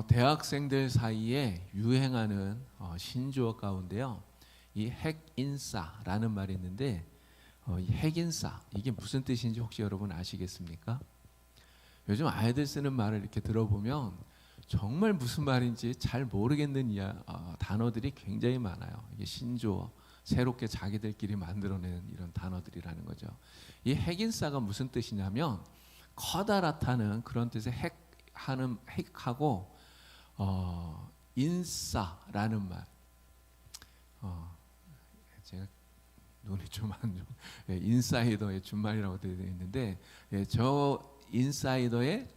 대학생들 사이에 유행하는 신조어 가운데요, 이 핵인싸라는 말이 있는데, 이 핵인싸 이게 무슨 뜻인지 혹시 여러분 아시겠습니까? 요즘 아이들 쓰는 말을 이렇게 들어보면 정말 무슨 말인지 잘 모르겠는 단어들이 굉장히 많아요. 이게 신조어, 새롭게 자기들끼리 만들어낸 이런 단어들이라는 거죠. 이 핵인싸가 무슨 뜻이냐면 커다랗다는 그런 뜻의 핵하고 인싸라는 말. 제가 눈이 좀 안 좋은 인사이더의 준말이라고 되어 있는데, 저 인사이더의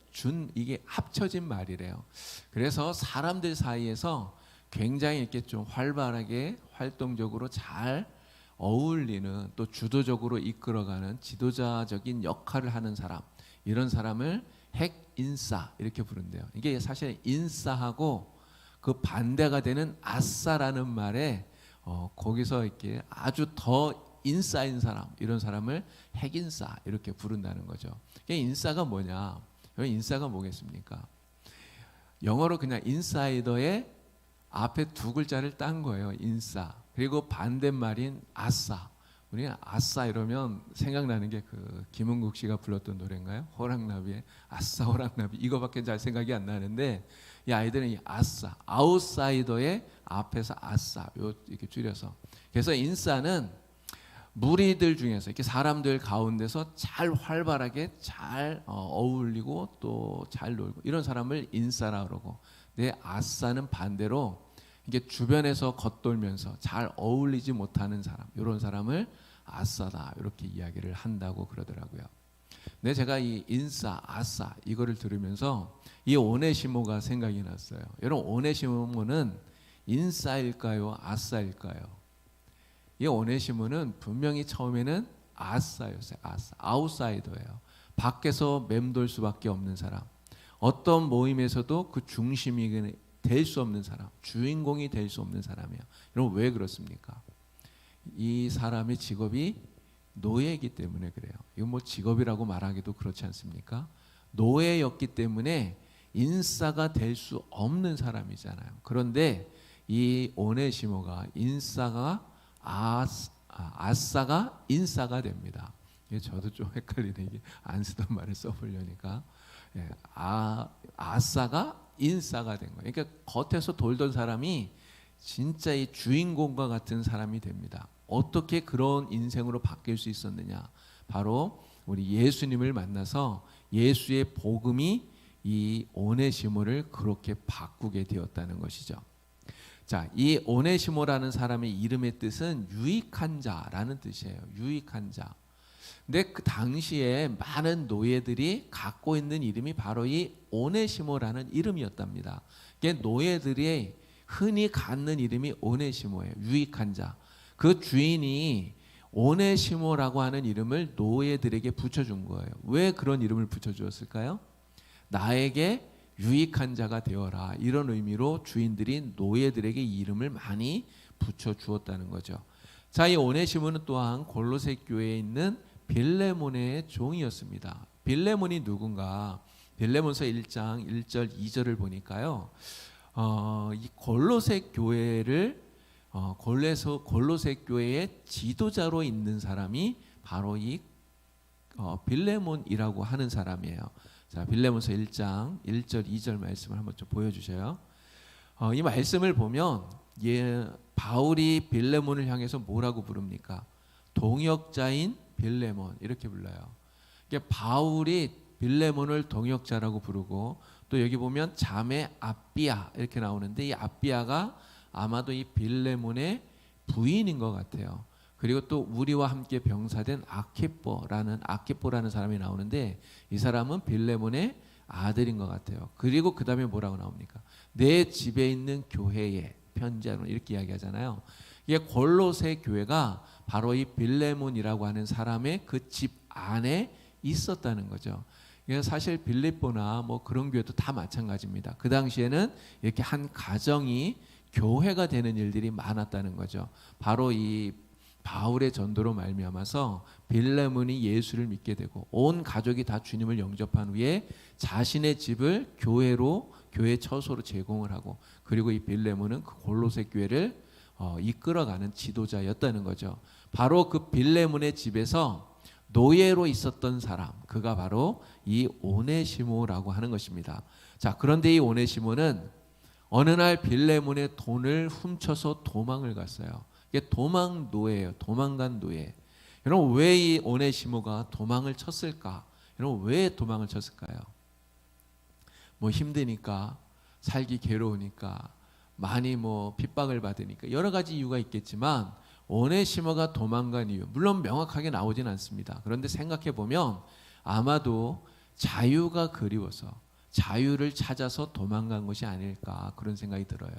이게 합쳐진 말이래요. 그래서 사람들 사이에서 굉장히 이렇게 좀 활발하게 활동적으로 잘 어울리는, 또 주도적으로 이끌어가는 지도자적인 역할을 하는 사람, 이런 사람을 핵인싸 이렇게 부른대요. 이게 사실 인싸하고 그 반대가 되는 아싸라는 말에 거기서 이렇게 아주 더 인싸인 사람, 이런 사람을 핵인싸 이렇게 부른다는 거죠. 인싸가 뭐냐? 인싸가 뭐겠습니까? 영어로 그냥 인사이더의 앞에 두 글자를 딴 거예요. 인싸. 그리고 반대말인 아싸. 우리는 아싸 이러면 생각나는 게 그 김은국 씨가 불렀던 노래인가요? 호랑나비의 아싸 호랑나비, 이거밖에 잘 생각이 안 나는데, 이 아이들은 이 아싸, 아웃사이더의 앞에서 아싸 이렇게 줄여서, 그래서 인싸는 무리들 중에서 이렇게 사람들 가운데서 잘 활발하게 잘 어울리고 또 잘 놀고, 이런 사람을 인싸라 그러고, 내 아싸는 반대로 이게 주변에서 겉돌면서 잘 어울리지 못하는 사람, 이런 사람을 아싸다 이렇게 이야기를 한다고 그러더라고요. 근데 제가 이 인싸, 아싸 이거를 들으면서 이 오네시모가 생각이 났어요. 여러분, 오네시모는 인싸일까요, 아싸일까요? 이 오네시모는 분명히 처음에는 아싸였어요. 아싸, 아웃사이더예요. 밖에서 맴돌 수밖에 없는 사람, 어떤 모임에서도 그 중심이 될 수 없는 사람, 주인공이 될 수 없는 사람이에요. 여러분, 왜 그렇습니까? 이 사람의 직업이 노예이기 때문에 그래요. 이거 뭐 직업이라고 말하기도 그렇지 않습니까? 노예였기 때문에 인싸가 될 수 없는 사람이잖아요. 그런데 이 오네시모가 인싸가 아싸가 인싸가 됩니다. 저도 좀 헷갈리네. 이게 안 쓰던 말을 써보려니까. 아싸가 인싸가 된 거예요. 그러니까 겉에서 돌던 사람이 진짜 이 주인공과 같은 사람이 됩니다. 어떻게 그런 인생으로 바뀔 수 있었느냐? 바로 우리 예수님을 만나서 예수의 복음이 이 오네시모를 그렇게 바꾸게 되었다는 것이죠. 자, 이 오네시모라는 사람의 이름의 뜻은 유익한 자라는 뜻이에요. 유익한 자. 근데 그 당시에 많은 노예들이 갖고 있는 이름이 바로 이 오네시모라는 이름이었답니다. 노예들이 흔히 갖는 이름이 오네시모예요. 유익한 자. 그 주인이 오네시모라고 하는 이름을 노예들에게 붙여준 거예요. 왜 그런 이름을 붙여주었을까요? 나에게 유익한 자가 되어라, 이런 의미로 주인들이 노예들에게 이 이름을 많이 붙여주었다는 거죠. 자, 이 오네시모는 또한 골로새 교회에 있는 빌레몬의 종이었습니다. 빌레몬이 누군가? 빌레몬서 1장 1절 2절을 보니까요, 이 골로새 교회를 골로새 교회의 지도자로 있는 사람이 바로 이 빌레몬이라고 하는 사람이에요. 자, 빌레몬서 1장 1절 2절 말씀을 한번 좀 보여주세요. 이 말씀을 보면 바울이 빌레몬을 향해서 뭐라고 부릅니까? 동역자인 빌레몬, 이렇게 불러요. 바울이 빌레몬을 동역자라고 부르고, 또 여기 보면 자매 아삐아 이렇게 나오는데, 이 아삐아가 아마도 이 빌레몬의 부인인 것 같아요. 그리고 또 우리와 함께 병사된 아키뽀라는 사람이 나오는데, 이 사람은 빌레몬의 아들인 것 같아요. 그리고 그 다음에 뭐라고 나옵니까? 내 집에 있는 교회에 편지하노, 이렇게 이야기하잖아요. 이게 골로새 교회가 바로 이 빌레몬이라고 하는 사람의 그 집 안에 있었다는 거죠. 사실 빌립보나 뭐 그런 교회도 다 마찬가지입니다. 그 당시에는 이렇게 한 가정이 교회가 되는 일들이 많았다는 거죠. 바로 이 바울의 전도로 말미암아서 빌레몬이 예수를 믿게 되고 온 가족이 다 주님을 영접한 후에 자신의 집을 교회 처소로 제공을 하고, 그리고 이 빌레몬은 그 골로새 교회를 이끌어가는 지도자였다는 거죠. 바로 그 빌레몬의 집에서 노예로 있었던 사람, 그가 바로 이 오네시모라고 하는 것입니다. 자, 그런데 이 오네시모는 어느 날 빌레몬의 돈을 훔쳐서 도망을 갔어요. 이게 도망 노예예요. 도망간 노예. 여러분, 왜 이 오네시모가 도망을 쳤을까? 여러분, 왜 도망을 쳤을까요? 뭐 힘드니까, 살기 괴로우니까, 많이 뭐 핍박을 받으니까, 여러 가지 이유가 있겠지만 오네시모가 도망간 이유, 물론 명확하게 나오진 않습니다. 그런데 생각해 보면 아마도 자유가 그리워서, 자유를 찾아서 도망간 것이 아닐까, 그런 생각이 들어요.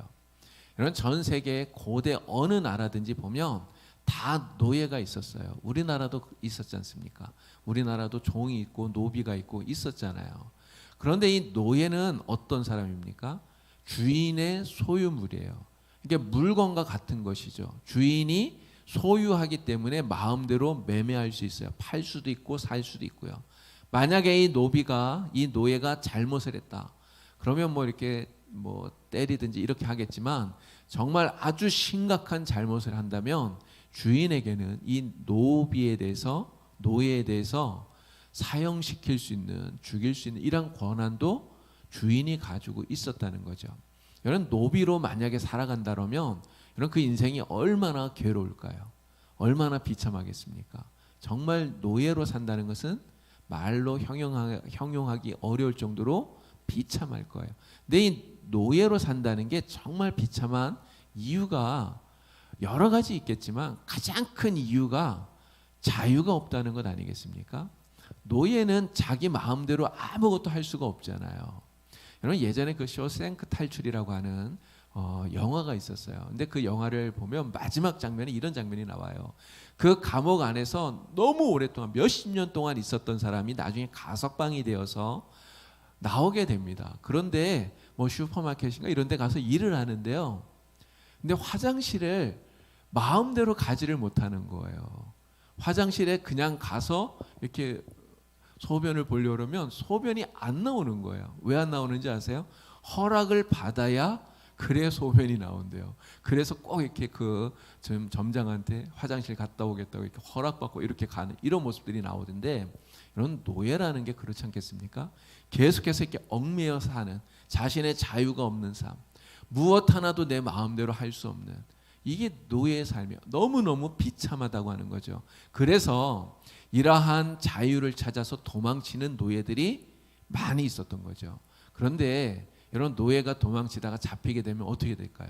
여러분, 전 세계 고대 어느 나라든지 보면 다 노예가 있었어요. 우리나라도 있었지 않습니까? 우리나라도 종이 있고 노비가 있고 있었잖아요. 그런데 이 노예는 어떤 사람입니까? 주인의 소유물이에요. 이게 물건과 같은 것이죠. 주인이 소유하기 때문에 마음대로 매매할 수 있어요. 팔 수도 있고 살 수도 있고요. 만약에 이 노예가 잘못을 했다, 그러면 뭐 이렇게 뭐 때리든지 이렇게 하겠지만, 정말 아주 심각한 잘못을 한다면 주인에게는 이 노예에 대해서 사형시킬 수 있는, 죽일 수 있는 이런 권한도 주인이 가지고 있었다는 거죠. 여러분, 노비로 만약에 살아간다면 여러분, 그 인생이 얼마나 괴로울까요? 얼마나 비참하겠습니까? 정말 노예로 산다는 것은 말로 형용하기 어려울 정도로 비참할 거예요. 근데 이 노예로 산다는 게 정말 비참한 이유가 여러 가지 있겠지만 가장 큰 이유가 자유가 없다는 것 아니겠습니까? 노예는 자기 마음대로 아무것도 할 수가 없잖아요. 여러분, 예전에 그 쇼생크 탈출이라고 하는 영화가 있었어요. 근데 그 영화를 보면 마지막 장면에 이런 장면이 나와요. 그 감옥 안에서 너무 오랫동안 몇십 년 동안 있었던 사람이 나중에 가석방이 되어서 나오게 됩니다. 그런데 뭐 슈퍼마켓인가 이런 데 가서 일을 하는데요. 근데 화장실을 마음대로 가지를 못하는 거예요. 화장실에 그냥 가서 이렇게 소변을 보려고 그러면 소변이 안 나오는 거예요. 왜 안 나오는지 아세요? 허락을 받아야 그래야 소변이 나온대요. 그래서 꼭 이렇게 그 점장한테 화장실 갔다 오겠다고 이렇게 허락받고 이렇게 가는 이런 모습들이 나오던데, 이런 노예라는 게 그렇지 않겠습니까? 계속해서 이렇게 얽매여 사는, 자신의 자유가 없는 삶, 무엇 하나도 내 마음대로 할 수 없는, 이게 노예의 삶이에요. 너무너무 비참하다고 하는 거죠. 그래서 이러한 자유를 찾아서 도망치는 노예들이 많이 있었던 거죠. 그런데 이런 노예가 도망치다가 잡히게 되면 어떻게 될까요?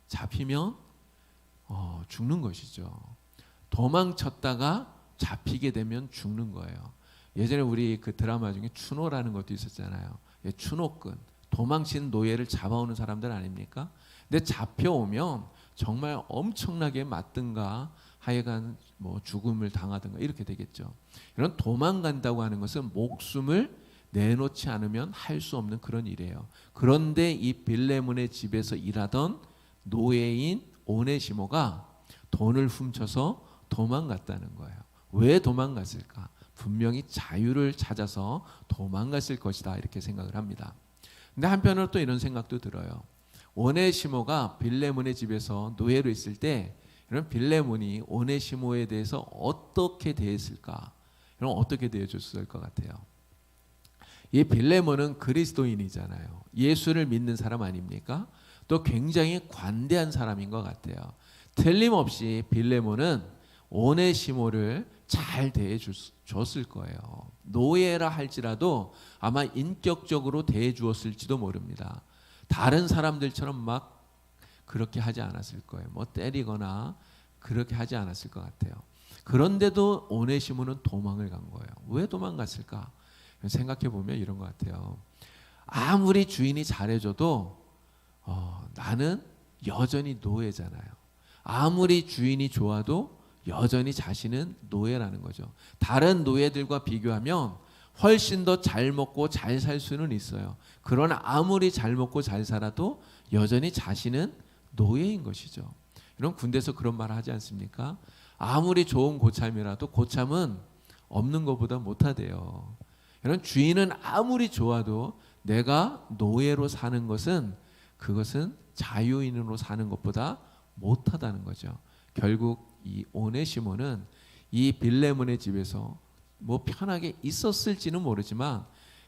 잡히면 죽는 것이죠. 도망쳤다가 잡히게 되면 죽는 거예요. 예전에 우리 그 드라마 중에 추노라는 것도 있었잖아요. 예, 추노꾼, 도망친 노예를 잡아오는 사람들 아닙니까? 근데 잡혀오면 정말 엄청나게 맞든가 하여간 뭐 죽음을 당하든가 이렇게 되겠죠. 이런 도망간다고 하는 것은 목숨을 내놓지 않으면 할 수 없는 그런 일이에요. 그런데 이 빌레몬의 집에서 일하던 노예인 오네시모가 돈을 훔쳐서 도망갔다는 거예요. 왜 도망갔을까? 분명히 자유를 찾아서 도망갔을 것이다, 이렇게 생각을 합니다. 근데 한편으로 또 이런 생각도 들어요. 오네시모가 빌레몬의 집에서 노예로 있을 때 이런 빌레몬이 오네시모에 대해서 어떻게 대했을까? 이런 어떻게 대해줬을 것 같아요? 이 빌레몬은 그리스도인이잖아요. 예수를 믿는 사람 아닙니까? 또 굉장히 관대한 사람인 것 같아요. 틀림없이 빌레몬은 오네시모를 잘 대해줬을 거예요. 노예라 할지라도 아마 인격적으로 대해주었을지도 모릅니다. 다른 사람들처럼 막 그렇게 하지 않았을 거예요. 뭐 때리거나 그렇게 하지 않았을 것 같아요. 그런데도 오네시모는 도망을 간 거예요. 왜 도망갔을까? 생각해 보면 이런 것 같아요. 아무리 주인이 잘해줘도 나는 여전히 노예잖아요. 아무리 주인이 좋아도 여전히 자신은 노예라는 거죠. 다른 노예들과 비교하면 훨씬 더 잘 먹고 잘 살 수는 있어요. 그러나 아무리 잘 먹고 잘 살아도 여전히 자신은 노예인 것이죠. 이런 군대에서 그런 말 하지 않습니까? 아무리 좋은 고참이라도 고참은 없는 것보다 못하대요. 이런 주인은 아무리 좋아도 내가 노예로 사는 것은 그것은 자유인으로 사는 것보다 못하다는 거죠. 결국 이 오네시모는 이 빌레몬의 집에서 뭐 편하게 있었을지는 모르지만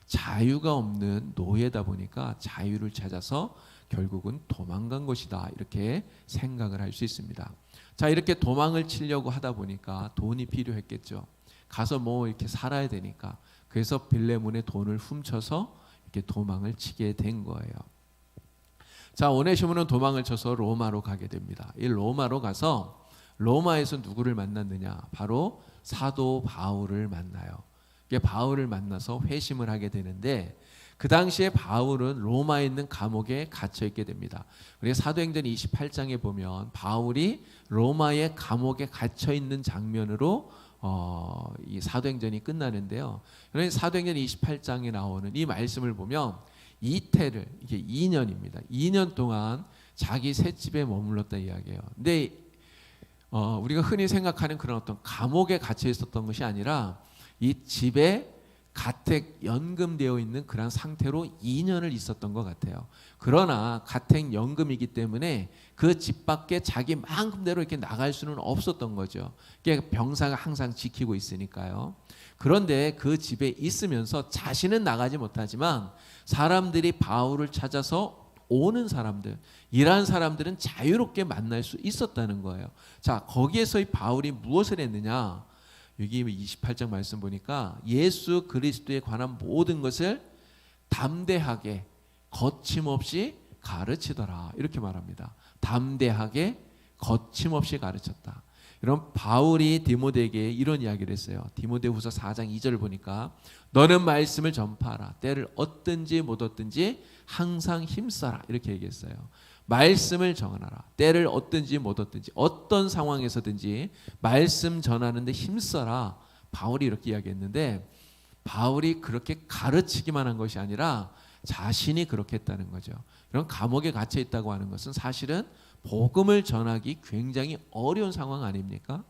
자유가 없는 노예다 보니까 자유를 찾아서 결국은 도망간 것이다, 이렇게 생각을 할 수 있습니다. 자, 이렇게 도망을 치려고 하다 보니까 돈이 필요했겠죠. 가서 뭐 이렇게 살아야 되니까. 그래서 빌레몬의 돈을 훔쳐서 이렇게 도망을 치게 된 거예요. 자, 오네시모는 도망을 쳐서 로마로 가게 됩니다. 이 로마로 가서 로마에서 누구를 만났느냐? 바로 사도 바울을 만나요. 바울을 만나서 회심을 하게 되는데, 그 당시에 바울은 로마에 있는 감옥에 갇혀 있게 됩니다. 우리 사도행전 28장에 보면 바울이 로마의 감옥에 갇혀 있는 장면으로 이 사도행전이 끝나는데요. 그래서 사도행전 28장에 나오는 이 말씀을 보면 이태를, 이게 2년입니다. 2년 동안 자기 셋집에 머물렀다 이야기해요. 근데 우리가 흔히 생각하는 그런 어떤 감옥에 갇혀 있었던 것이 아니라 이 집에 가택 연금되어 있는 그런 상태로 2년을 있었던 것 같아요. 그러나 가택 연금이기 때문에 그 집 밖에 자기 마음대로 이렇게 나갈 수는 없었던 거죠. 병사가 항상 지키고 있으니까요. 그런데 그 집에 있으면서 자신은 나가지 못하지만 사람들이 바울을 찾아서 오는 사람들, 이러한 사람들은 자유롭게 만날 수 있었다는 거예요. 자, 거기에서 이 바울이 무엇을 했느냐? 여기 28장 말씀 보니까 예수 그리스도에 관한 모든 것을 담대하게 거침없이 가르치더라, 이렇게 말합니다. 담대하게 거침없이 가르쳤다. 이런 바울이 디모데에게 이런 이야기를 했어요. 디모데후서 4장 2절을 보니까 너는 말씀을 전파하라. 때를 얻든지 못 얻든지 항상 힘써라, 이렇게 얘기했어요. 말씀을 전하라. 때를 얻든지 못 얻든지 어떤 상황에서든지 말씀 전하는데 힘써라. 바울이 이렇게 이야기했는데, 바울이 그렇게 가르치기만 한 것이 아니라 자신이 그렇게 했다는 거죠. 이런 감옥에 갇혀 있다고 하는 것은 사실은 복음을 전하기 굉장히 어려운 상황 아닙니까?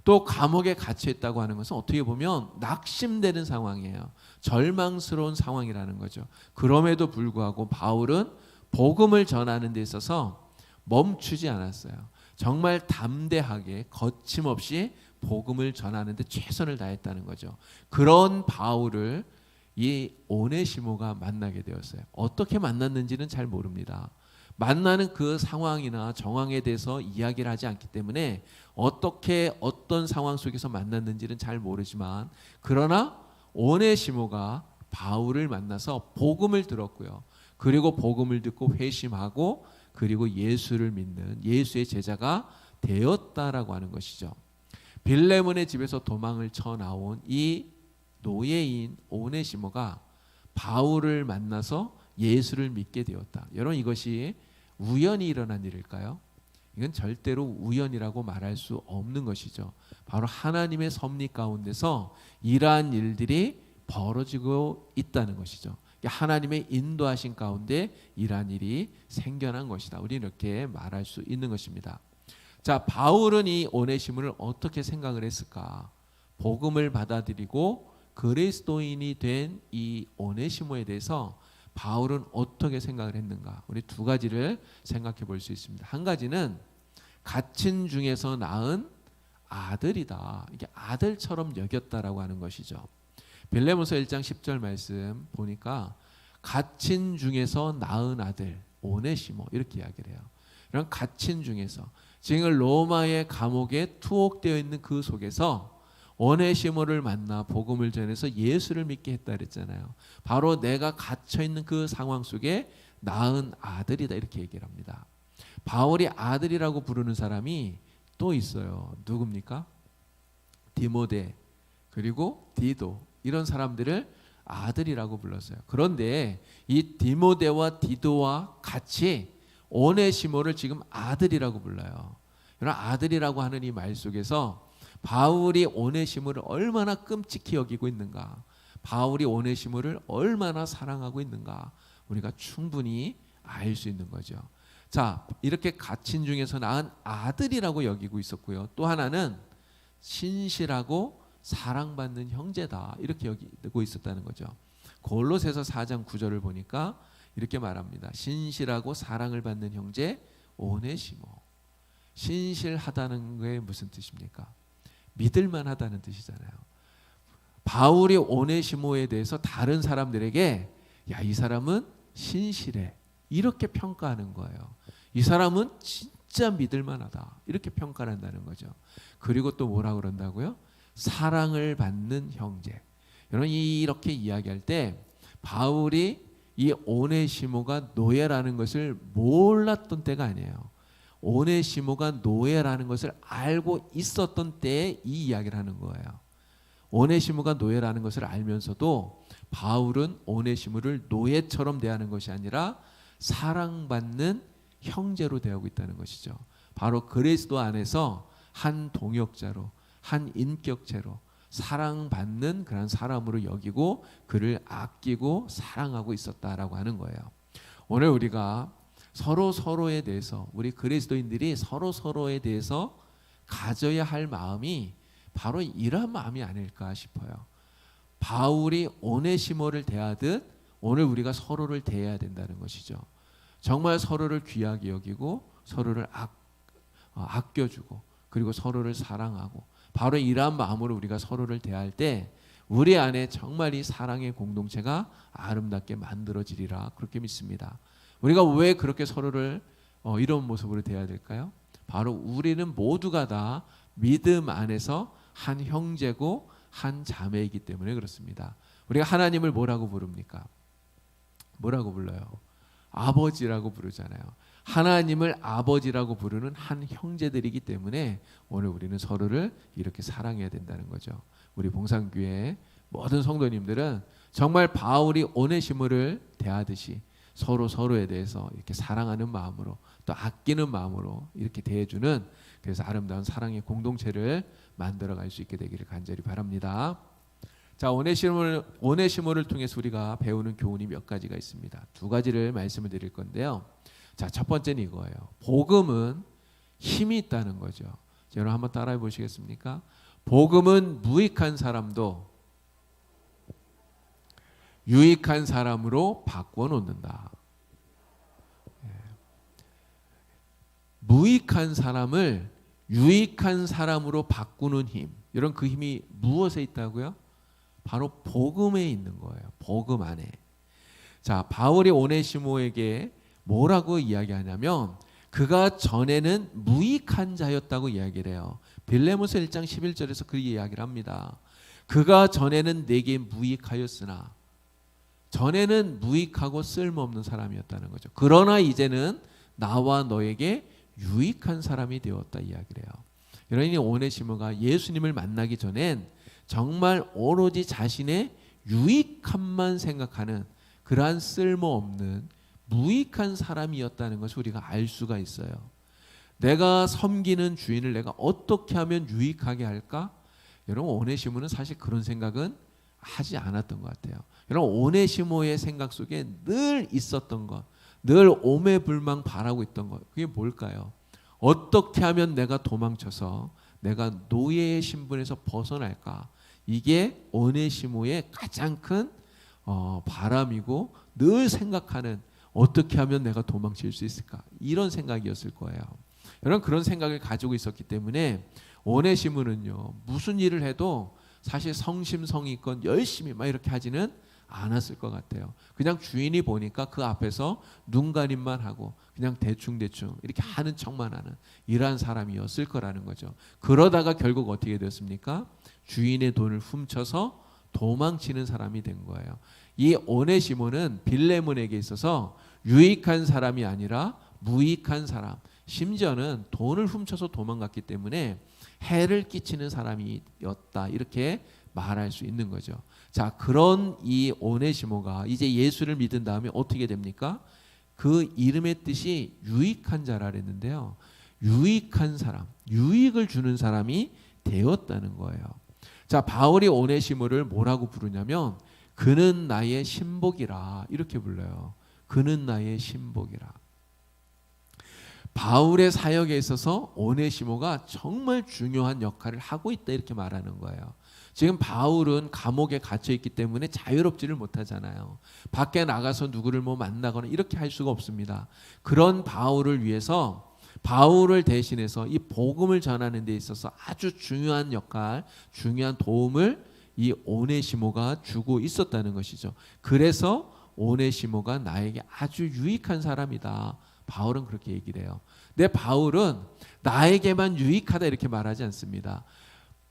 또 감옥에 갇혀 있다고 하는 것은 어떻게 보면 낙심되는 상황이에요. 절망스러운 상황이라는 거죠. 그럼에도 불구하고 바울은 복음을 전하는 데 있어서 멈추지 않았어요. 정말 담대하게 거침없이 복음을 전하는 데 최선을 다했다는 거죠. 그런 바울을 이 오네시모가 만나게 되었어요. 어떻게 만났는지는 잘 모릅니다. 만나는 그 상황이나 정황에 대해서 이야기를 하지 않기 때문에 어떻게 어떤 상황 속에서 만났는지는 잘 모르지만, 그러나 오네시모가 바울을 만나서 복음을 들었고요. 그리고 복음을 듣고 회심하고 그리고 예수를 믿는 예수의 제자가 되었다라고 하는 것이죠. 빌레몬의 집에서 도망을 쳐 나온 이 노예인 오네시모가 바울을 만나서 예수를 믿게 되었다. 여러분, 이것이 우연히 일어난 일일까요? 이건 절대로 우연이라고 말할 수 없는 것이죠. 바로 하나님의 섭리 가운데서 이러한 일들이 벌어지고 있다는 것이죠. 하나님의 인도하신 가운데 이러한 일이 생겨난 것이다. 우리는 이렇게 말할 수 있는 것입니다. 자, 바울은 이 오네시모를 어떻게 생각을 했을까? 복음을 받아들이고 그리스도인이 된 이 오네시모에 대해서 바울은 어떻게 생각을 했는가? 우리 두 가지를 생각해 볼 수 있습니다. 한 가지는 갇힌 중에서 낳은 아들이다. 이게 아들처럼 여겼다라고 하는 것이죠. 빌레몬서 1장 10절 말씀 보니까 갇힌 중에서 낳은 아들 오네시모, 이렇게 이야기를 해요. 이런 갇힌 중에서, 지금 로마의 감옥에 투옥되어 있는 그 속에서 오네시모를 만나 복음을 전해서 예수를 믿게 했다 그랬잖아요. 바로 내가 갇혀 있는 그 상황 속에 낳은 아들이다, 이렇게 얘기를 합니다. 바울이 아들이라고 부르는 사람이 또 있어요. 누굽니까? 디모데, 그리고 디도, 이런 사람들을 아들이라고 불렀어요. 그런데 이 디모데와 디도와 같이 오네시모를 지금 아들이라고 불러요. 이런 아들이라고 하는 이 말 속에서 바울이 오네시모를 얼마나 끔찍히 여기고 있는가, 바울이 오네시모를 얼마나 사랑하고 있는가 우리가 충분히 알 수 있는 거죠. 자, 이렇게 갇힌 중에서 낳은 아들이라고 여기고 있었고요. 또 하나는 신실하고 사랑받는 형제다 이렇게 여기고 있었다는 거죠. 골로새서 4장 9절을 보니까 이렇게 말합니다. 신실하고 사랑을 받는 형제 오네시모. 신실하다는 게 무슨 뜻입니까? 믿을만하다는 뜻이잖아요. 바울이 오네시모에 대해서 다른 사람들에게 야, 이 사람은 신실해 이렇게 평가하는 거예요. 이 사람은 진짜 믿을만하다 이렇게 평가를 한다는 거죠. 그리고 또 뭐라고 그런다고요? 사랑을 받는 형제. 여러분 이렇게 이야기할 때 바울이 이 오네시모가 노예라는 것을 몰랐던 때가 아니에요. 오네시모가 노예라는 것을 알고 있었던 때에 이 이야기를 하는 거예요. 오네시모가 노예라는 것을 알면서도 바울은 오네시모를 노예처럼 대하는 것이 아니라 사랑받는 형제로 대하고 있다는 것이죠. 바로 그리스도 안에서 한 동역자로, 한 인격체로 사랑받는 그런 사람으로 여기고 그를 아끼고 사랑하고 있었다라고 하는 거예요. 오늘 우리가 서로에 대해서 우리 그리스도인들이 서로에 대해서 가져야 할 마음이 바로 이러한 마음이 아닐까 싶어요. 바울이 오네시모를 대하듯 오늘 우리가 서로를 대해야 된다는 것이죠. 정말 서로를 귀하게 여기고 서로를 아껴주고 그리고 서로를 사랑하고 바로 이러한 마음으로 우리가 서로를 대할 때 우리 안에 정말 이 사랑의 공동체가 아름답게 만들어지리라 그렇게 믿습니다. 우리가 왜 그렇게 서로를 이런 모습으로 대해야 될까요? 바로 우리는 모두가 다 믿음 안에서 한 형제고 한 자매이기 때문에 그렇습니다. 우리가 하나님을 뭐라고 부릅니까? 뭐라고 불러요? 아버지라고 부르잖아요. 하나님을 아버지라고 부르는 한 형제들이기 때문에 오늘 우리는 서로를 이렇게 사랑해야 된다는 거죠. 우리 봉산교회 모든 성도님들은 정말 바울이 오네시모를 대하듯이 서로에 대해서 이렇게 사랑하는 마음으로 또 아끼는 마음으로 이렇게 대해주는 그래서 아름다운 사랑의 공동체를 만들어갈 수 있게 되기를 간절히 바랍니다. 자, 오네시모를 통해서 우리가 배우는 교훈이 몇 가지가 있습니다. 두 가지를 말씀을 드릴 건데요. 자, 첫 번째는 이거예요. 복음은 힘이 있다는 거죠. 여러분 한번 따라해 보시겠습니까? 복음은 무익한 사람도 유익한 사람으로 바꿔 놓는다. 무익한 사람을 유익한 사람으로 바꾸는 힘. 여러분 그 힘이 무엇에 있다고요? 바로 복음에 있는 거예요. 복음 안에. 자, 바울이 오네시모에게 뭐라고 이야기하냐면 그가 전에는 무익한 자였다고 이야기를 해요. 빌레몬서 1장 11절에서 그 이야기를 합니다. 그가 전에는 내게 무익하였으나 전에는 무익하고 쓸모없는 사람이었다는 거죠. 그러나 이제는 나와 너에게 유익한 사람이 되었다 이야기를 해요. 여러분이 오네시모가 예수님을 만나기 전엔 정말 오로지 자신의 유익함만 생각하는 그러한 쓸모없는 무익한 사람이었다는 것을 우리가 알 수가 있어요. 내가 섬기는 주인을 내가 어떻게 하면 유익하게 할까? 여러분 오네시모는 사실 그런 생각은 하지 않았던 것 같아요. 여러분 오네시모의 생각 속에 늘 있었던 것, 늘 오매불망 바라고 있던 것, 그게 뭘까요? 어떻게 하면 내가 도망쳐서 내가 노예의 신분에서 벗어날까? 이게 오네시모의 가장 큰 바람이고 늘 생각하는 어떻게 하면 내가 도망칠 수 있을까? 이런 생각이었을 거예요. 여러분 그런 생각을 가지고 있었기 때문에 오네시모는요 무슨 일을 해도 사실 성심성의껏 열심히 막 이렇게 하지는 않았을 것 같아요. 그냥 주인이 보니까 그 앞에서 눈가림만 하고 그냥 대충 이렇게 하는 척만 하는 이러한 사람이었을 거라는 거죠. 그러다가 결국 어떻게 됐습니까? 주인의 돈을 훔쳐서 도망치는 사람이 된 거예요. 이 오네시모는 빌레몬에게 있어서 유익한 사람이 아니라 무익한 사람, 심지어는 돈을 훔쳐서 도망갔기 때문에 해를 끼치는 사람이었다 이렇게 말할 수 있는 거죠. 자, 그런 이 오네시모가 이제 예수를 믿은 다음에 어떻게 됩니까? 그 이름의 뜻이 유익한 자라 그랬는데요. 유익한 사람, 유익을 주는 사람이 되었다는 거예요. 자, 바울이 오네시모를 뭐라고 부르냐면 그는 나의 신복이라 이렇게 불러요. 그는 나의 신복이라. 바울의 사역에 있어서 오네시모가 정말 중요한 역할을 하고 있다 이렇게 말하는 거예요. 지금 바울은 감옥에 갇혀 있기 때문에 자유롭지를 못하잖아요. 밖에 나가서 누구를 뭐 만나거나 이렇게 할 수가 없습니다. 그런 바울을 위해서 바울을 대신해서 이 복음을 전하는 데 있어서 아주 중요한 역할, 중요한 도움을 이 오네시모가 주고 있었다는 것이죠. 그래서 오네시모가 나에게 아주 유익한 사람이다. 바울은 그렇게 얘기를 해요. 근데 바울은 나에게만 유익하다 이렇게 말하지 않습니다.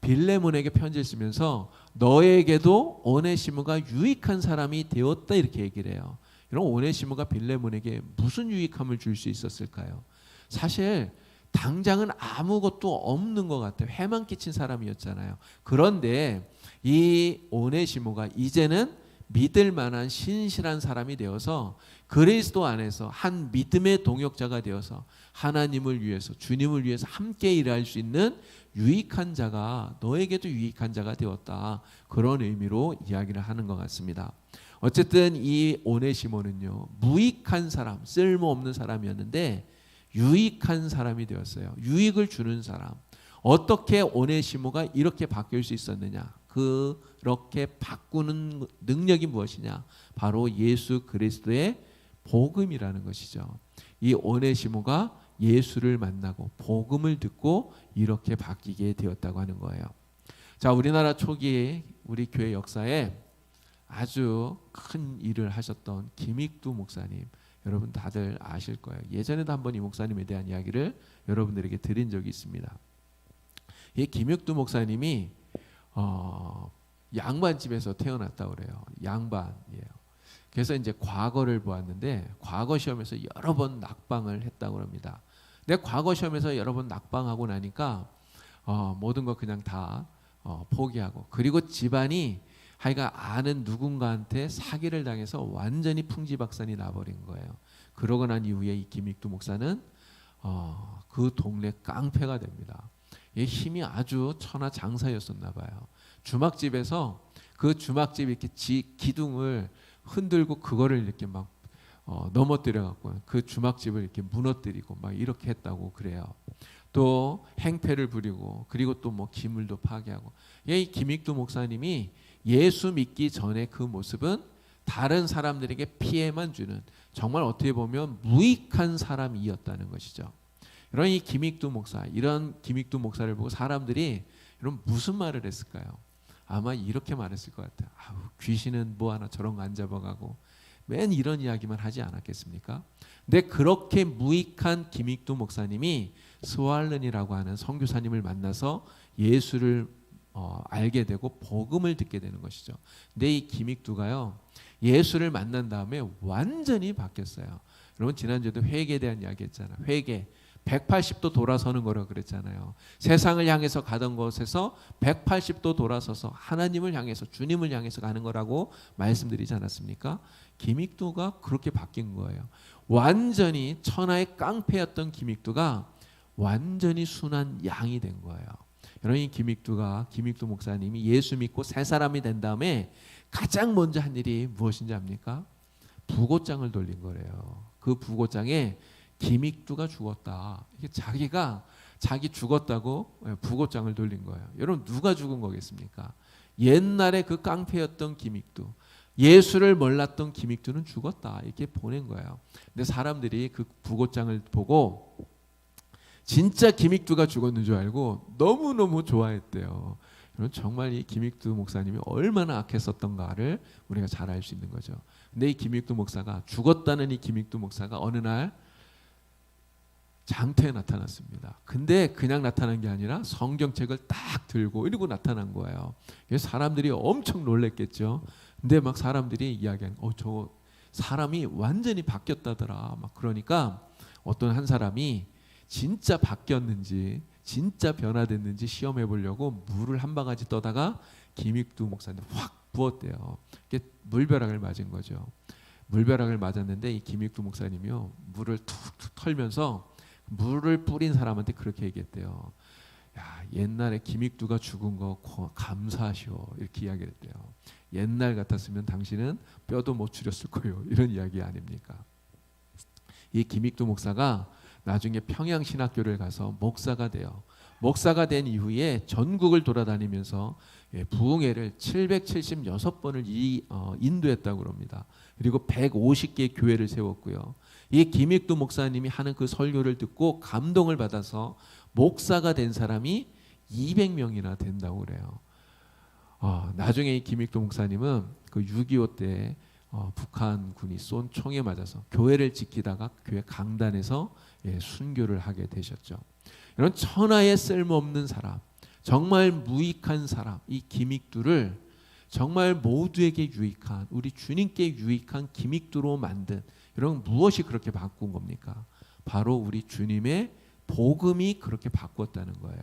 빌레몬에게 편지를 쓰면서 너에게도 오네시모가 유익한 사람이 되었다 이렇게 얘기를 해요. 이런 오네시모가 빌레몬에게 무슨 유익함을 줄 수 있었을까요? 사실 당장은 아무것도 없는 것 같아요. 해만 끼친 사람이었잖아요. 그런데 이 오네시모가 이제는 믿을 만한 신실한 사람이 되어서 그리스도 안에서 한 믿음의 동역자가 되어서 하나님을 위해서 주님을 위해서 함께 일할 수 있는 유익한 자가 너에게도 유익한 자가 되었다. 그런 의미로 이야기를 하는 것 같습니다. 어쨌든 이 오네시모는요. 무익한 사람, 쓸모없는 사람이었는데 유익한 사람이 되었어요. 유익을 주는 사람. 어떻게 오네시모가 이렇게 바뀔 수 있었느냐? 그렇게 바꾸는 능력이 무엇이냐? 바로 예수 그리스도의 복음이라는 것이죠. 이 오네시모가 예수를 만나고 복음을 듣고 이렇게 바뀌게 되었다고 하는 거예요. 자, 우리나라 초기에 우리 교회 역사에 아주 큰 일을 하셨던 김익두 목사님, 여러분 다들 아실 거예요. 예전에도 한번 이 목사님에 대한 이야기를 여러분들에게 드린 적이 있습니다. 이 김익두 목사님이 양반집에서 태어났다고 그래요. 양반이에요. 그래서 이제 과거를 보았는데 과거 시험에서 여러 번 낙방을 했다고 합니다. 근데 과거 시험에서 여러 번 낙방하고 나니까 모든 거 그냥 다 포기하고, 그리고 집안이 하여간 아는 누군가한테 사기를 당해서 완전히 풍지박산이 나버린 거예요. 그러고 난 이후에 이 김익두 목사는 그 동네 깡패가 됩니다. 이 힘이 아주 천하장사였었나 봐요. 주막집에서 그 주막집 이렇게 기둥을 흔들고 그거를 이렇게 막 넘어뜨려 갖고 그 주막집을 이렇게 무너뜨리고 막 이렇게 했다고 그래요. 또 행패를 부리고, 그리고 또 뭐 기물도 파괴하고. 이 김익두 목사님이 예수 믿기 전에 그 모습은 다른 사람들에게 피해만 주는, 정말 어떻게 보면 무익한 사람이었다는 것이죠. 이런 이 김익두 목사, 이런 김익두 목사를 보고 사람들이 이런 무슨 말을 했을까요? 아마 이렇게 말했을 것 같아요. 아우, 귀신은 뭐 하나 저런 거 안 잡아가고, 맨 이런 이야기만 하지 않았겠습니까? 근데 그렇게 무익한 김익두 목사님이 스왈른이라고 하는 선교사님을 만나서 예수를 알게 되고 복음을 듣게 되는 것이죠. 근데 이 김익두가요, 예수를 만난 다음에 완전히 바뀌었어요. 여러분 지난주에도 회개에 대한 이야기 했잖아요. 회개 180도 돌아서는 거라고 그랬잖아요. 세상을 향해서 가던 곳에서 180도 돌아서서 하나님을 향해서, 주님을 향해서 가는 거라고 말씀드리지 않았습니까? 김익두가 그렇게 바뀐 거예요. 완전히 천하의 깡패였던 김익두가 완전히 순한 양이 된 거예요. 여러분, 이 김익두 목사님이 예수 믿고 새 사람이 된 다음에 가장 먼저 한 일이 무엇인지 압니까? 부고장을 돌린 거래요. 그 부고장에 김익두가 죽었다. 이게 자기 죽었다고 부고장을 돌린 거예요. 여러분, 누가 죽은 거겠습니까? 옛날에 그 깡패였던 김익두, 예수를 몰랐던 김익두는 죽었다. 이렇게 보낸 거예요. 근데 사람들이 그 부고장을 보고 진짜 김익두가 죽었는 줄 알고 너무너무 좋아했대요. 여러분, 정말 이 김익두 목사님이 얼마나 악했었던가를 우리가 잘 알 수 있는 거죠. 근데 이 김익두 목사가, 죽었다는 이 김익두 목사가 어느 날 장터에 나타났습니다. 근데 그냥 나타난 게 아니라 성경책을 딱 들고 이러고 나타난 거예요. 사람들이 엄청 놀랬겠죠. 근데 막 사람들이 이야기한, 저 사람이 완전히 바뀌었다더라. 막 그러니까 어떤 한 사람이 진짜 바뀌었는지, 진짜 변화됐는지 시험해 보려고 물을 한 바가지 떠다가 김익두 목사님 확 부었대요. 이게 물벼락을 맞은 거죠. 물벼락을 맞았는데 이 김익두 목사님이요, 물을 툭툭 털면서 물을 뿌린 사람한테 그렇게 얘기했대요. 야, 옛날에 김익두가 죽은 거 감사하시오. 이렇게 이야기를 했대요. 옛날 같았으면 당신은 뼈도 못 추렸을 거예요. 이런 이야기 아닙니까? 이 김익두 목사가 나중에 평양신학교를 가서 목사가 돼요. 목사가 된 이후에 전국을 돌아다니면서 부흥회를 776번을 인도했다고 합니다. 그리고 150개의 교회를 세웠고요. 이 김익두 목사님이 하는 그 설교를 듣고 감동을 받아서 목사가 된 사람이 200명이나 된다고 그래요. 나중에 이 김익두 목사님은 그 6.25 때 북한군이 쏜 총에 맞아서 교회를 지키다가 교회 강단에서 순교를 하게 되셨죠. 이런 천하에 쓸모없는 사람, 정말 무익한 사람, 이 김익두를 정말 모두에게 유익한, 우리 주님께 유익한 김익두로 만든, 이런 무엇이 그렇게 바꾼 겁니까? 바로 우리 주님의 복음이 그렇게 바꿨다는 거예요.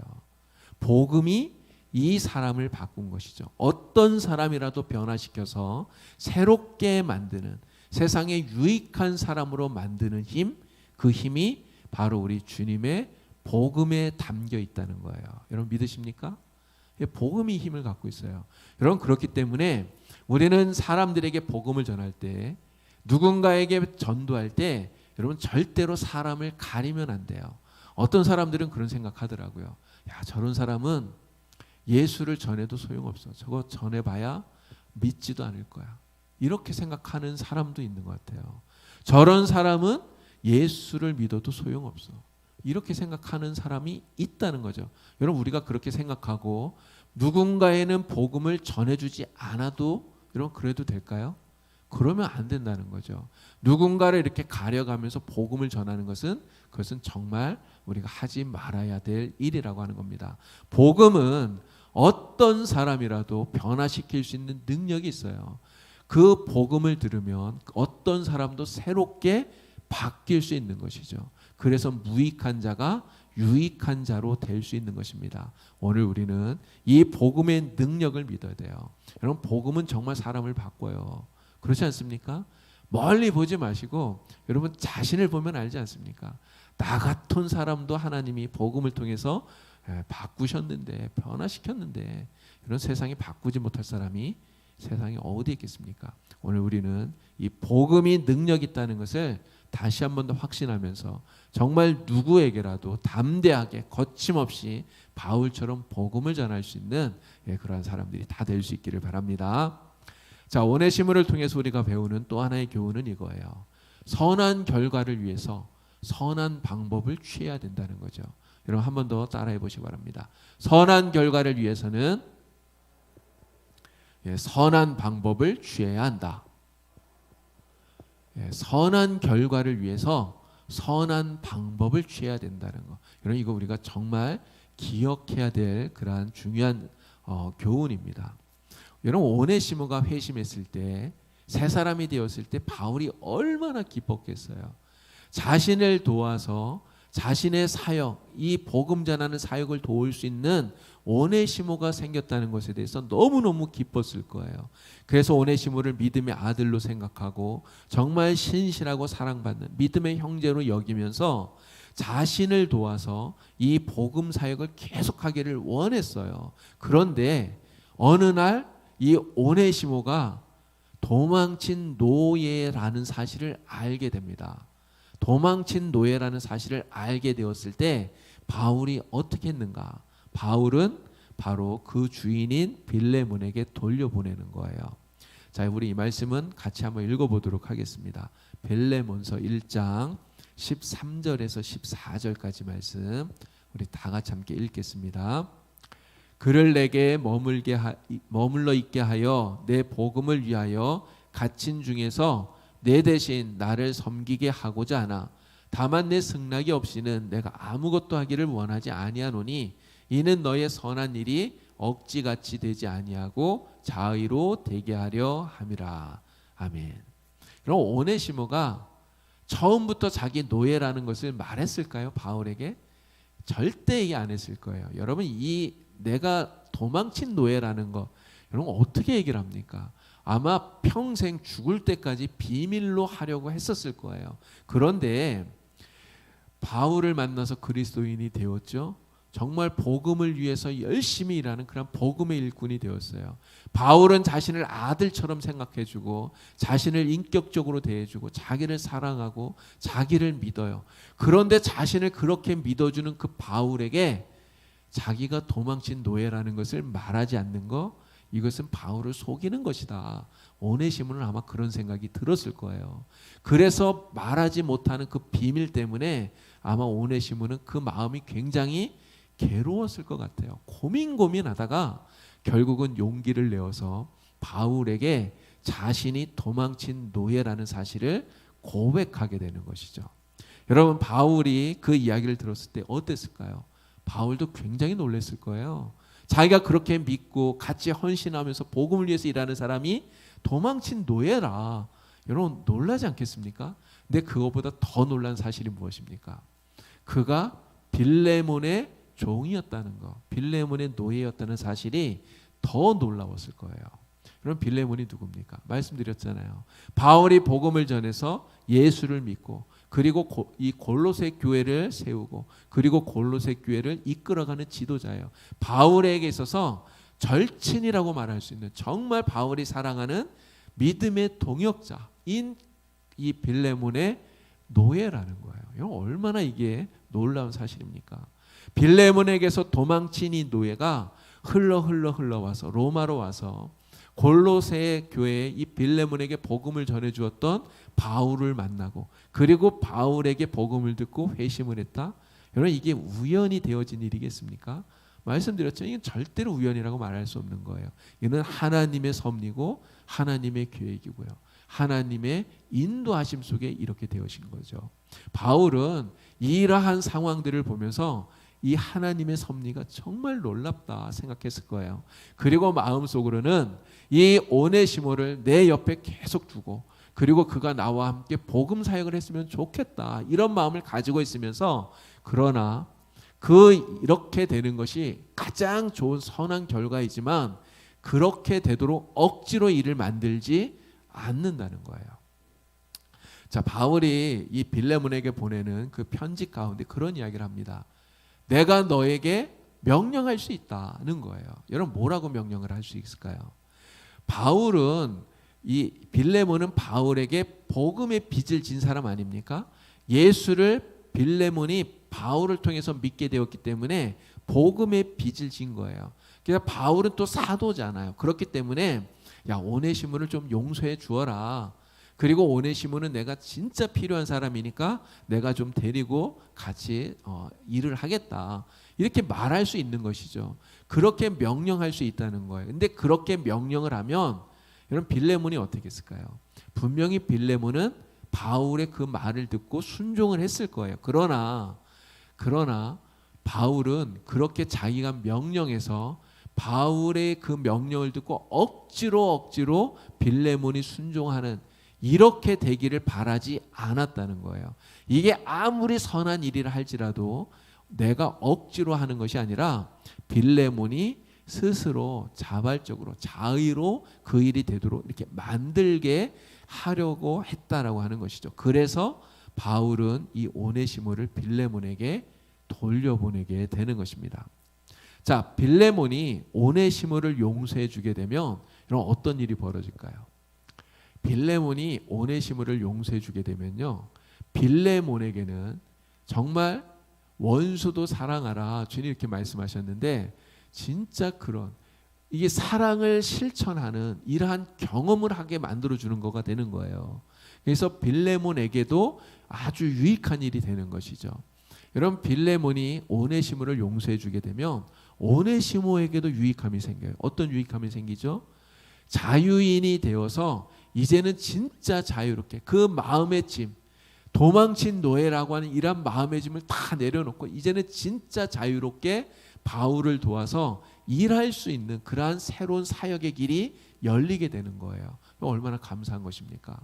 복음이 이 사람을 바꾼 것이죠. 어떤 사람이라도 변화시켜서 새롭게 만드는, 세상에 유익한 사람으로 만드는 힘, 그 힘이 바로 우리 주님의 복음에 담겨 있다는 거예요. 여러분 믿으십니까? 복음이 힘을 갖고 있어요. 여러분 그렇기 때문에 우리는 사람들에게 복음을 전할 때, 누군가에게 전도할 때 여러분 절대로 사람을 가리면 안 돼요. 어떤 사람들은 그런 생각하더라고요. 야, 저런 사람은 예수를 전해도 소용없어. 저거 전해봐야 믿지도 않을 거야. 이렇게 생각하는 사람도 있는 것 같아요. 저런 사람은 예수를 믿어도 소용없어. 이렇게 생각하는 사람이 있다는 거죠. 여러분 우리가 그렇게 생각하고 누군가에는 복음을 전해주지 않아도 여러분 그래도 될까요? 그러면 안 된다는 거죠. 누군가를 이렇게 가려가면서 복음을 전하는 것은, 그것은 정말 우리가 하지 말아야 될 일이라고 하는 겁니다. 복음은 어떤 사람이라도 변화시킬 수 있는 능력이 있어요. 그 복음을 들으면 어떤 사람도 새롭게 바뀔 수 있는 것이죠. 그래서 무익한 자가 유익한 자로 될 수 있는 것입니다. 오늘 우리는 이 복음의 능력을 믿어야 돼요. 여러분 복음은 정말 사람을 바꿔요. 그렇지 않습니까? 멀리 보지 마시고 여러분 자신을 보면 알지 않습니까? 나 같은 사람도 하나님이 복음을 통해서 바꾸셨는데, 변화시켰는데, 이런 세상에 바꾸지 못할 사람이 세상에 어디 있겠습니까? 오늘 우리는 이 복음이 능력 있다는 것을 다시 한 번 더 확신하면서 정말 누구에게라도 담대하게 거침없이 바울처럼 복음을 전할 수 있는 그러한 사람들이 다 될 수 있기를 바랍니다. 자, 오네시모를 통해서 우리가 배우는 또 하나의 교훈은 이거예요. 선한 결과를 위해서 선한 방법을 취해야 된다는 거죠. 여러분 한 번 더 따라해 보시기 바랍니다. 선한 결과를 위해서는 선한 방법을 취해야 한다. 선한 결과를 위해서 선한 방법을 취해야 된다는 거. 여러분 이거 우리가 정말 기억해야 될 그러한 중요한 교훈입니다. 여러분 오네시모가 회심했을 때, 새 사람이 되었을 때 바울이 얼마나 기뻤겠어요. 자신을 도와서 자신의 사역, 이 복음 전하는 사역을 도울 수 있는 오네시모가 생겼다는 것에 대해서 너무너무 기뻤을 거예요. 그래서 오네시모를 믿음의 아들로 생각하고 정말 신실하고 사랑받는 믿음의 형제로 여기면서 자신을 도와서 이 복음 사역을 계속하기를 원했어요. 그런데 어느 날 이 오네시모가 도망친 노예라는 사실을 알게 됩니다. 도망친 노예라는 사실을 알게 되었을 때 바울이 어떻게 했는가? 바울은 바로 그 주인인 빌레몬에게 돌려보내는 거예요. 자, 우리 이 말씀은 같이 한번 읽어보도록 하겠습니다. 빌레몬서 1장 13절에서 14절까지 말씀 우리 다 같이 함께 읽겠습니다. 그를 내게 머물러 있게 하여 내 복음을 위하여 갇힌 중에서 내 대신 나를 섬기게 하고자 하나 다만 내 승낙이 없이는 내가 아무것도 하기를 원하지 아니하노니 이는 너의 선한 일이 억지같이 되지 아니하고 자의로 되게 하려 함이라. 아멘. 그럼 오네시모가 처음부터 자기 노예라는 것을 말했을까요? 바울에게? 절대 얘기 안 했을 거예요. 여러분 이 내가 도망친 노예라는 거 여러분 어떻게 얘기를 합니까? 아마 평생 죽을 때까지 비밀로 하려고 했었을 거예요. 그런데 바울을 만나서 그리스도인이 되었죠. 정말 복음을 위해서 열심히 일하는 그런 복음의 일꾼이 되었어요. 바울은 자신을 아들처럼 생각해주고 자신을 인격적으로 대해주고 자기를 사랑하고 자기를 믿어요. 그런데 자신을 그렇게 믿어주는 그 바울에게 자기가 도망친 노예라는 것을 말하지 않는 거, 이것은 바울을 속이는 것이다. 오네시모는 아마 그런 생각이 들었을 거예요. 그래서 말하지 못하는 그 비밀 때문에 아마 오네시모는 그 마음이 굉장히 괴로웠을 것 같아요. 고민하다가 결국은 용기를 내어서 바울에게 자신이 도망친 노예라는 사실을 고백하게 되는 것이죠. 여러분, 바울이 그 이야기를 들었을 때 어땠을까요? 바울도 굉장히 놀랐을 거예요. 자기가 그렇게 믿고 같이 헌신하면서 복음을 위해서 일하는 사람이 도망친 노예라. 여러분, 놀라지 않겠습니까? 근데 그것보다 더 놀란 사실이 무엇입니까? 그가 빌레몬의 종이었다는 거, 빌레몬의 노예였다는 사실이 더 놀라웠을 거예요. 그럼 빌레몬이 누굽니까? 말씀드렸잖아요. 바울이 복음을 전해서 예수를 믿고, 그리고 이 골로새 교회를 세우고, 그리고 골로새 교회를 이끌어가는 지도자예요. 바울에게 있어서 절친이라고 말할 수 있는, 정말 바울이 사랑하는 믿음의 동역자인 이 빌레몬의 노예라는 거예요. 얼마나 이게 놀라운 사실입니까? 빌레몬에게서 도망친 이 노예가 흘러와서 로마로 와서 골로새 교회에 이 빌레몬에게 복음을 전해 주었던 바울을 만나고, 그리고 바울에게 복음을 듣고 회심을 했다. 여러분, 이게 우연히 되어진 일이겠습니까? 말씀드렸죠. 이게 절대로 우연이라고 말할 수 없는 거예요. 이는 하나님의 섭리고 하나님의 계획이고요. 하나님의 인도하심 속에 이렇게 되어진 거죠. 바울은 이러한 상황들을 보면서 이 하나님의 섭리가 정말 놀랍다 생각했을 거예요. 그리고 마음속으로는 이 오네시모를 내 옆에 계속 두고, 그리고 그가 나와 함께 복음 사역을 했으면 좋겠다, 이런 마음을 가지고 있으면서, 그러나 이렇게 되는 것이 가장 좋은 선한 결과이지만 그렇게 되도록 억지로 일을 만들지 않는다는 거예요. 자, 바울이 이 빌레몬에게 보내는 그 편지 가운데 그런 이야기를 합니다. 내가 너에게 명령할 수 있다는 거예요. 여러분, 뭐라고 명령을 할 수 있을까요? 이 빌레몬은 바울에게 복음의 빚을 진 사람 아닙니까? 예수를 빌레몬이 바울을 통해서 믿게 되었기 때문에 복음의 빚을 진 거예요. 그래서 바울은 또 사도잖아요. 그렇기 때문에 야, 오네시모를 좀 용서해 주어라. 그리고 오네시모는 내가 진짜 필요한 사람이니까 내가 좀 데리고 같이 일을 하겠다, 이렇게 말할 수 있는 것이죠. 그렇게 명령할 수 있다는 거예요. 근데 그렇게 명령을 하면 여러분, 빌레몬이 어떻게 했을까요? 분명히 빌레몬은 바울의 그 말을 듣고 순종을 했을 거예요. 그러나 바울은 그렇게 자기가 명령해서 바울의 그 명령을 듣고 억지로 빌레몬이 순종하는, 이렇게 되기를 바라지 않았다는 거예요. 이게 아무리 선한 일이라 할지라도 내가 억지로 하는 것이 아니라 빌레몬이 스스로 자발적으로 자의로 그 일이 되도록 이렇게 만들게 하려고 했다라고 하는 것이죠. 그래서 바울은 이 오네시모를 빌레몬에게 돌려보내게 되는 것입니다. 자, 빌레몬이 오네시모를 용서해 주게 되면 이런 어떤 일이 벌어질까요? 빌레몬이 오네시모를 용서해 주게 되면요, 빌레몬에게는 정말 원수도 사랑하라, 주님 이렇게 말씀하셨는데, 진짜 그런 이게 사랑을 실천하는 이러한 경험을 하게 만들어주는 거가 되는 거예요. 그래서 빌레몬에게도 아주 유익한 일이 되는 것이죠. 여러분, 빌레몬이 오네시모를 용서해 주게 되면 오네시모에게도 유익함이 생겨요. 어떤 유익함이 생기죠? 자유인이 되어서 이제는 진짜 자유롭게 그 마음의 짐, 도망친 노예라고 하는 이런 마음의 짐을 다 내려놓고 이제는 진짜 자유롭게 바울을 도와서 일할 수 있는 그러한 새로운 사역의 길이 열리게 되는 거예요. 얼마나 감사한 것입니까?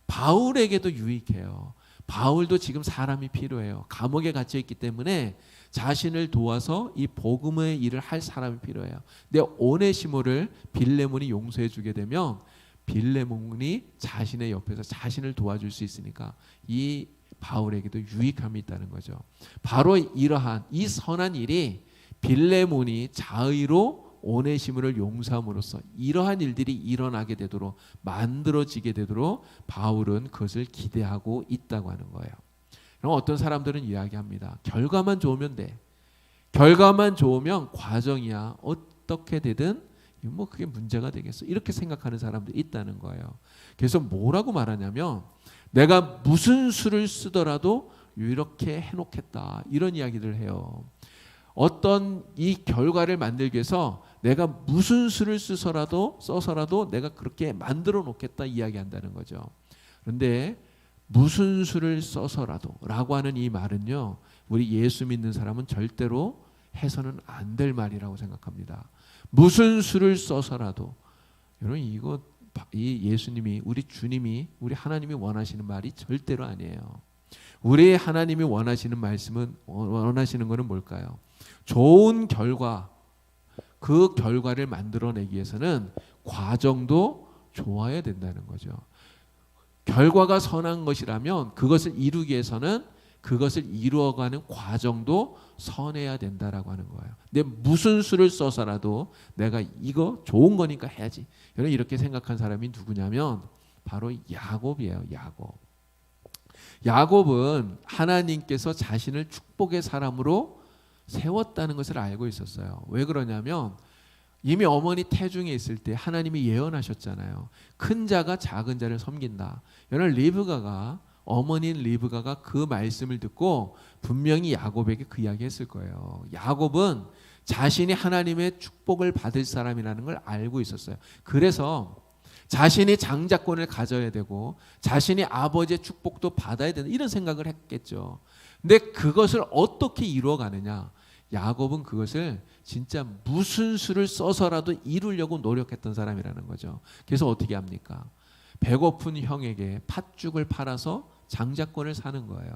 바울에게도 유익해요. 바울도 지금 사람이 필요해요. 감옥에 갇혀 있기 때문에 자신을 도와서 이 복음의 일을 할 사람이 필요해요. 근데 오네시모를 빌레몬이 용서해 주게 되면 빌레몬이 자신의 옆에서 자신을 도와줄 수 있으니까 이 바울에게도 유익함이 있다는 거죠. 바로 이러한 이 선한 일이 빌레몬이 자의로 오네시모를 용서함으로써 이러한 일들이 일어나게 되도록 만들어지게 되도록 바울은 그것을 기대하고 있다고 하는 거예요. 그럼 어떤 사람들은 이야기합니다. 결과만 좋으면 돼. 결과만 좋으면 과정이야. 어떻게 되든 뭐 그게 문제가 되겠어. 이렇게 생각하는 사람들이 있다는 거예요. 그래서 뭐라고 말하냐면 내가 무슨 수를 쓰더라도 이렇게 해놓겠다. 이런 이야기를 해요. 어떤 이 결과를 만들기 위해서 내가 무슨 수를 써서라도 내가 그렇게 만들어 놓겠다 이야기한다는 거죠. 그런데 무슨 수를 써서라도 라고 하는 이 말은요, 우리 예수 믿는 사람은 절대로 해서는 안 될 말이라고 생각합니다. 무슨 수를 써서라도, 여러분 이거 이 예수님이, 우리 주님이, 우리 하나님이 원하시는 말이 절대로 아니에요. 우리 하나님이 원하시는 말씀은, 원하시는 것은 뭘까요? 좋은 결과, 그 결과를 만들어내기 위해서는 과정도 좋아야 된다는 거죠. 결과가 선한 것이라면 그것을 이루기 위해서는 그것을 이루어가는 과정도 선해야 된다라고 하는 거예요. 근데 무슨 수를 써서라도 내가 이거 좋은 거니까 해야지. 여러분 이렇게 생각한 사람이 누구냐면 바로 야곱이에요. 야곱은 하나님께서 자신을 축복의 사람으로 세웠다는 것을 알고 있었어요. 왜 그러냐면 이미 어머니 태중에 있을 때 하나님이 예언하셨잖아요. 큰 자가 작은 자를 섬긴다. 여러분 어머니인 리브가가 그 말씀을 듣고 분명히 야곱에게 그 이야기 했을 거예요. 야곱은 자신이 하나님의 축복을 받을 사람이라는 걸 알고 있었어요. 그래서 자신이 장자권을 가져야 되고 자신이 아버지의 축복도 받아야 된다 이런 생각을 했겠죠. 근데 그것을 어떻게 이루어가느냐? 야곱은 그것을 진짜 무슨 수를 써서라도 이루려고 노력했던 사람이라는 거죠. 그래서 어떻게 합니까? 배고픈 형에게 팥죽을 팔아서 장자권을 사는 거예요.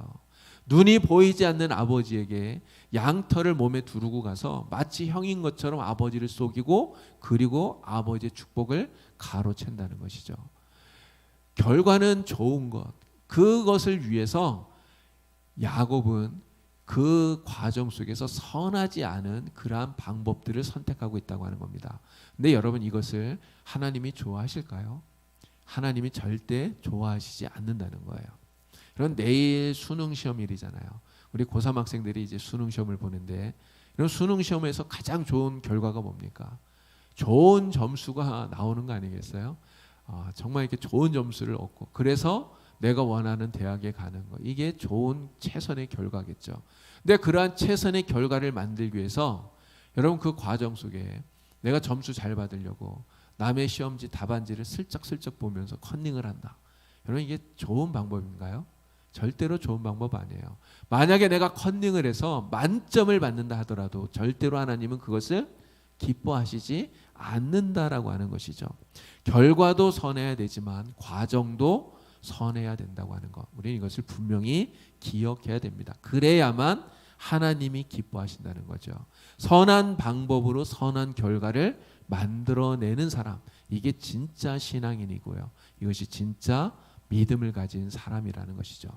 눈이 보이지 않는 아버지에게 양털을 몸에 두르고 가서 마치 형인 것처럼 아버지를 속이고 그리고 아버지의 축복을 가로챈다는 것이죠. 결과는 좋은 것, 그것을 위해서 야곱은 그 과정 속에서 선하지 않은 그러한 방법들을 선택하고 있다고 하는 겁니다. 근데 여러분 이것을 하나님이 좋아하실까요? 하나님이 절대 좋아하시지 않는다는 거예요. 그럼 내일 수능 시험일이잖아요. 우리 고3 학생들이 이제 수능 시험을 보는데 이런 수능 시험에서 가장 좋은 결과가 뭡니까? 좋은 점수가 나오는 거 아니겠어요? 정말 이렇게 좋은 점수를 얻고 그래서 내가 원하는 대학에 가는 거, 이게 좋은 최선의 결과겠죠. 근데 그러한 최선의 결과를 만들기 위해서 여러분 그 과정 속에 내가 점수 잘 받으려고 남의 시험지 답안지를 슬쩍슬쩍 보면서 컨닝을 한다. 여러분 이게 좋은 방법인가요? 절대로 좋은 방법 아니에요. 만약에 내가 컨닝을 해서 만점을 받는다 하더라도 절대로 하나님은 그것을 기뻐하시지 않는다라고 하는 것이죠. 결과도 선해야 되지만 과정도 선해야 된다고 하는 것, 우리는 이것을 분명히 기억해야 됩니다. 그래야만 하나님이 기뻐하신다는 거죠. 선한 방법으로 선한 결과를 만들어내는 사람, 이게 진짜 신앙인이고요. 이것이 진짜 믿음을 가진 사람이라는 것이죠.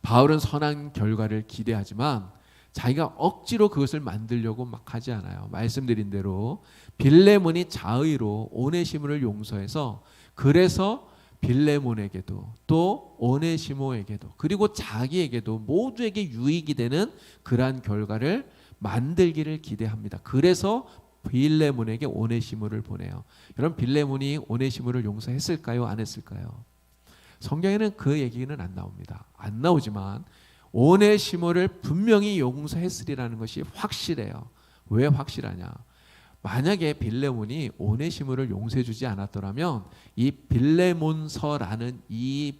바울은 선한 결과를 기대하지만 자기가 억지로 그것을 만들려고 막 하지 않아요. 말씀드린 대로 빌레몬이 자의로 오네시모를 용서해서 그래서 빌레몬에게도 또 오네시모에게도 그리고 자기에게도 모두에게 유익이 되는 그러한 결과를 만들기를 기대합니다. 그래서 빌레몬에게 오네시모를 보내요. 여러분 빌레몬이 오네시모를 용서했을까요? 안 했을까요? 성경에는 그 얘기는 안 나옵니다. 안 나오지만 오네시모를 분명히 용서했으리라는 것이 확실해요. 왜 확실하냐? 만약에 빌레몬이 오네시모를 용서해주지 않았더라면 이 빌레몬서라는 이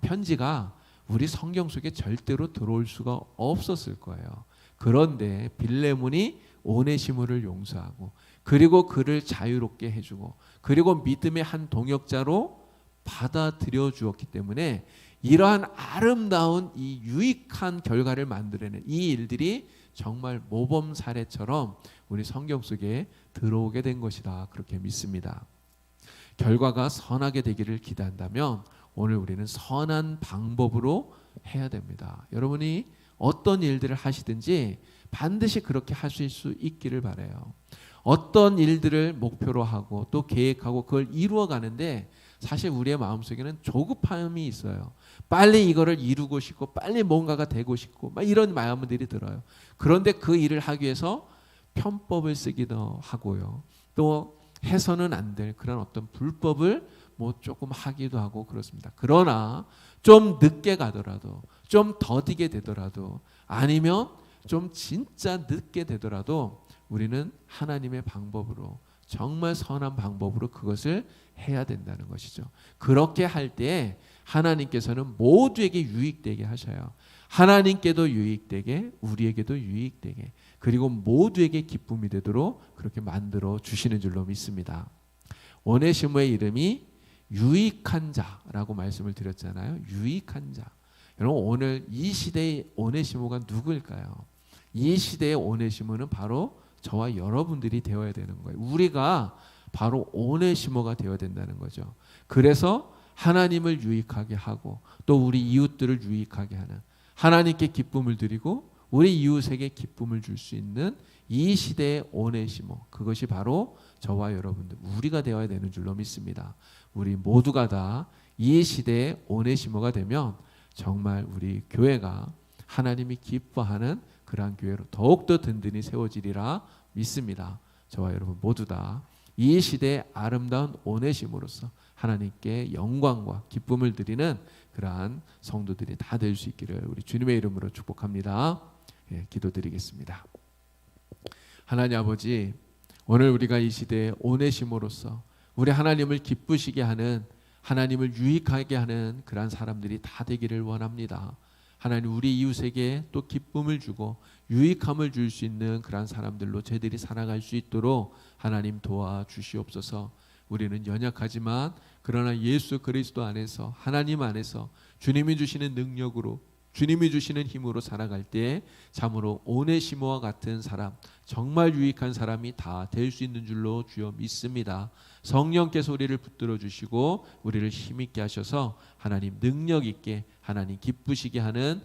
편지가 우리 성경 속에 절대로 들어올 수가 없었을 거예요. 그런데 빌레몬이 오네시모를 용서하고 그리고 그를 자유롭게 해주고 그리고 믿음의 한 동역자로 받아들여 주었기 때문에 이러한 아름다운 이 유익한 결과를 만들어내는 이 일들이 정말 모범 사례처럼 우리 성경 속에 들어오게 된 것이다, 그렇게 믿습니다. 결과가 선하게 되기를 기대한다면 오늘 우리는 선한 방법으로 해야 됩니다. 여러분이 어떤 일들을 하시든지 반드시 그렇게 하실 수 있기를 바라요. 어떤 일들을 목표로 하고 또 계획하고 그걸 이루어 가는데 사실 우리의 마음속에는 조급함이 있어요. 빨리 이거를 이루고 싶고 빨리 뭔가가 되고 싶고 막 이런 마음들이 들어요. 그런데 그 일을 하기 위해서 편법을 쓰기도 하고요. 또 해서는 안 될 그런 어떤 불법을 뭐 조금 하기도 하고 그렇습니다. 그러나 좀 늦게 가더라도 좀 더디게 되더라도 아니면 좀 진짜 늦게 되더라도 우리는 하나님의 방법으로 정말 선한 방법으로 그것을 해야 된다는 것이죠. 그렇게 할 때 하나님께서는 모두에게 유익되게 하셔요. 하나님께도 유익되게 우리에게도 유익되게 그리고 모두에게 기쁨이 되도록 그렇게 만들어 주시는 줄로 믿습니다. 오네시모의 이름이 유익한 자라고 말씀을 드렸잖아요. 유익한 자. 여러분 오늘 이 시대의 오네시모가 누구일까요? 이 시대의 오네시모는 바로 저와 여러분들이 되어야 되는 거예요. 우리가 바로 오네시모가 되어야 된다는 거죠. 그래서 하나님을 유익하게 하고 또 우리 이웃들을 유익하게 하는 하나님께 기쁨을 드리고 우리 이웃에게 기쁨을 줄 수 있는 이 시대의 오네시모 그것이 바로 저와 여러분들 우리가 되어야 되는 줄로 믿습니다. 우리 모두가 다 이 시대의 오네시모가 되면 정말 우리 교회가 하나님이 기뻐하는 그러한 교회로 더욱더 든든히 세워지리라 믿습니다. 저와 여러분 모두 다 이 시대의 아름다운 오네시모로서 하나님께 영광과 기쁨을 드리는 그러한 성도들이 다 될 수 있기를 우리 주님의 이름으로 축복합니다. 기도드리겠습니다. 하나님 아버지 오늘 우리가 이 시대의 오네시모로서 우리 하나님을 기쁘시게 하는 하나님을 유익하게 하는 그러한 사람들이 다 되기를 원합니다. 하나님 우리 이웃에게 또 기쁨을 주고 유익함을 줄 수 있는 그러한 사람들로 저희들이 살아갈 수 있도록 하나님 도와주시옵소서. 우리는 연약하지만 그러나 예수 그리스도 안에서 하나님 안에서 주님이 주시는 능력으로 주님이 주시는 힘으로 살아갈 때 참으로 오네시모와 같은 사람 정말 유익한 사람이 다 될 수 있는 줄로 주여 믿습니다. 성령께서 우리를 붙들어 주시고 우리를 힘있게 하셔서 하나님 능력 있게 하나님 기쁘시게 하는